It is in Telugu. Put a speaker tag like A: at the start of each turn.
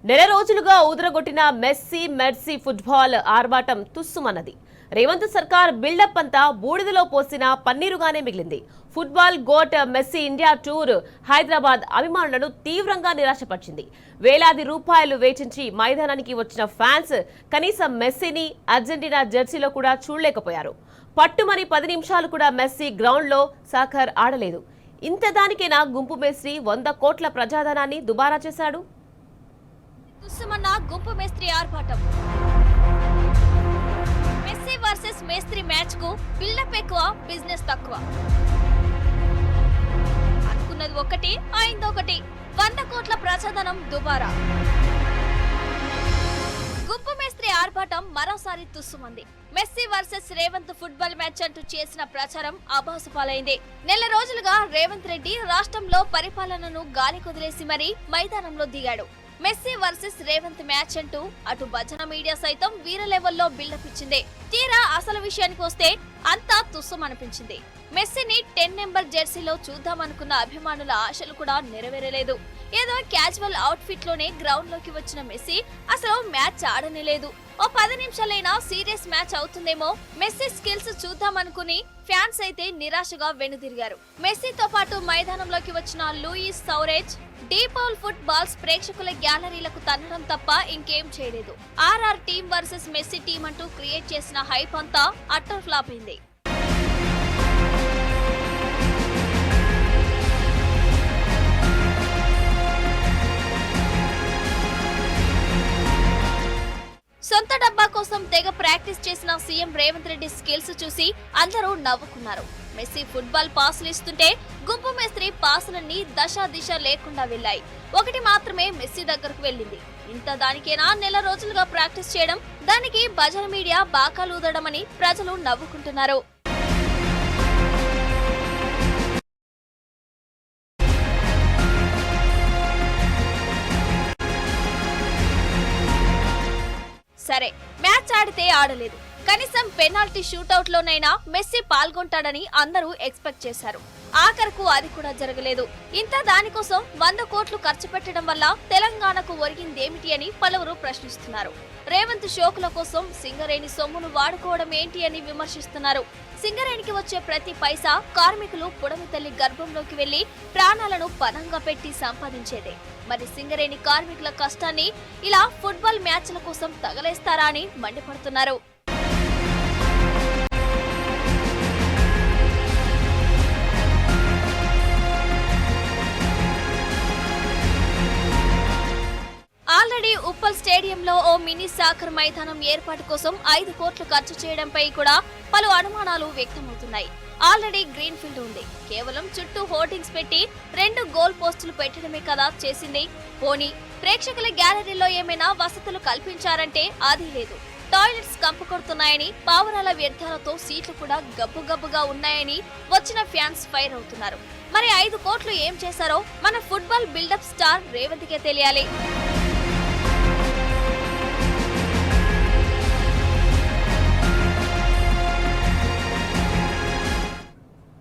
A: నెల రోజులుగా ఊదరగొట్టిన మెర్సీ ఫుట్బాల్ ఆర్భాటం తుస్సుమన్నది. రేవంత్ సర్కార్ బిల్డప్ అంతా బూడిదలో పోసిన పన్నీరుగానే మిగిలింది. Football GOAT Messi India tour Hyderabad అభిమానులను తీవ్రంగా నిరాశపరిచింది. వేలాది రూపాయలు వేచించి మైదానానికి వచ్చిన ఫ్యాన్స్ కనీసం మెస్సీని అర్జెంటీనా జెర్సీలో కూడా చూడలేకపోయారు. పట్టుమని 10 నిమిషాలు కూడా మెస్సీ గ్రౌండ్లో సాకర్ ఆడలేదు. ఇంత దానికైనా గుంపు మేస్త్రి 100 కోట్ల ప్రజాధనాన్ని దుబారా చేశాడు.
B: తుస్సుమన్న గుంపు మేస్త్రి ఆర్భాటం. మెస్సీ వర్సెస్ మేస్త్రి మ్యాచ్ కు బిల్డప్ ఎక్కువ, బిజినెస్ తక్కువ. అనుకున్నది ఒకటి, అయిందొకటి. 100 కోట్ల ప్రజాధనం దుబారా. గుంపు మేస్త్రి ఆర్భాటం మరోసారి తుస్సుమంది. Messi versus Revanth football match అంటూ చేసిన ప్రచారం అభాసుపాలైంది. నెల రోజులుగా రేవంత్ రెడ్డి రాష్ట్రంలో పరిపాలనను గాలి కుదిలేసి మరీ మైదానంలో దిగాడు. మెస్సీ వర్సెస్ రేవంత్ మ్యాచ్ అంటూ అటు భజన మీడియా సైతం వీర లెవెల్లో బిల్డప్ ఇచ్చింది. తీరా అసలు విషయానికి వస్తే అంతా తుస్సుమనిపించింది. మెస్సీని 10 నెంబర్ జెర్సీలో చూద్దామనుకున్న అభిమానుల ఆశలు కూడా నెరవేరలేదు. ఏదో క్యాజువల్ అవుట్ ఫిట్ లోనే గ్రౌండ్ లోకి వచ్చిన మెస్సీ అసలు మ్యాచ్ ఆడనేలేదు. ఓ 10 నిమిషాలైనా సీరియస్ మ్యాచ్ అవుతుందేమో మెస్సీ స్కిల్స్ చూద్దామనుకుని ఫ్యాన్స్ అయితే నిరాశగా వెనుదిరిగారు. మెస్సీతో పాటు మైదానంలోకి వచ్చిన Luis Suarez, De Paul footballs ప్రేక్షకుల గ్యాలరీలకు తన్నడం తప్ప ఇంకేం చేయలేదు. RR team versus Messi team అంటూ క్రియేట్ చేసిన హైప్ అంతా అట్టర్ ఫ్లాప్ అయింది. సొంత డబ్బా కోసం తెగ ప్రాక్టీస్ చేసిన సీఎం రేవంత్ రెడ్డి స్కిల్స్ చూసి అందరూ నవ్వుకున్నారు. మెస్సీ ఫుట్బాల్ పాసులు ఇస్తుంటే గుంపు మేస్త్రి పాసులన్నీ దశ దిశ లేకుండా వెళ్లాయి. ఒకటి మాత్రమే మెస్సీ దగ్గరకు వెళ్ళింది. ఇంత దానికేనా నెల రోజులుగా ప్రాక్టీస్ చేయడం, దానికి భజన మీడియా బాకాలూదడమని ప్రజలు నవ్వుకుంటున్నారు. సరే, మ్యాచ్ ఆడితే ఆడలేదు, కనీసం పెనాల్టీ షూటౌట్ లోనైనా మెస్సీ పాల్గొంటాడని అందరూ ఎక్స్పెక్ట్ చేశారు. ఆఖరకు అది కూడా జరగలేదు. ఇంత దానికోసం 100 కోట్లు ఖర్చు పెట్టడం వల్ల తెలంగాణకు ఒరిగిందేమిటి అని పలువురు ప్రశ్నిస్తున్నారు. రేవంత్ షోకుల కోసం సింగరేణి సొమ్మును వాడుకోవడం ఏంటి అని విమర్శిస్తున్నారు. సింగరేణికి వచ్చే ప్రతి పైసా కార్మికులు పుడమి తల్లి గర్భంలోకి వెళ్లి ప్రాణాలను పణంగా పెట్టి సంపాదించేదే. మరి సింగరేణి కార్మికుల కష్టాన్ని ఇలా ఫుట్బాల్ మ్యాచ్ల కోసం తగలేస్తారా అని మండిపడుతున్నారు. ఆల్రెడీ ఉప్పల్ స్టేడియంలో ఓ మినీ సాకర్ మైదానం ఏర్పాటు కోసం 5 కోట్లు ఖర్చు చేయడంపై కూడా పలు అనుమానాలు వ్యక్తమవుతున్నాయి. ఆల్రెడీ గ్రీన్ ఫీల్డ్ ఉంది. కేవలం చుట్టూ హోర్డింగ్స్ పెట్టి 2 గోల్ పోస్టులు పెట్టడమే కదా చేసింది. పోనీ ప్రేక్షకుల గ్యాలరీలో ఏమైనా వసతులు కల్పించారంటే అది లేదు. టాయిలెట్స్ కంపు కొడుతున్నాయని, పావురాల వ్యర్థాలతో సీట్లు కూడా గబ్బుగబ్బుగా ఉన్నాయని వచ్చిన ఫ్యాన్స్ ఫైర్ అవుతున్నారు. మరి 5 కోట్లు ఏం చేశారో మన ఫుట్బాల్ బిల్డప్ స్టార్ రేవంత్కే తెలియాలి.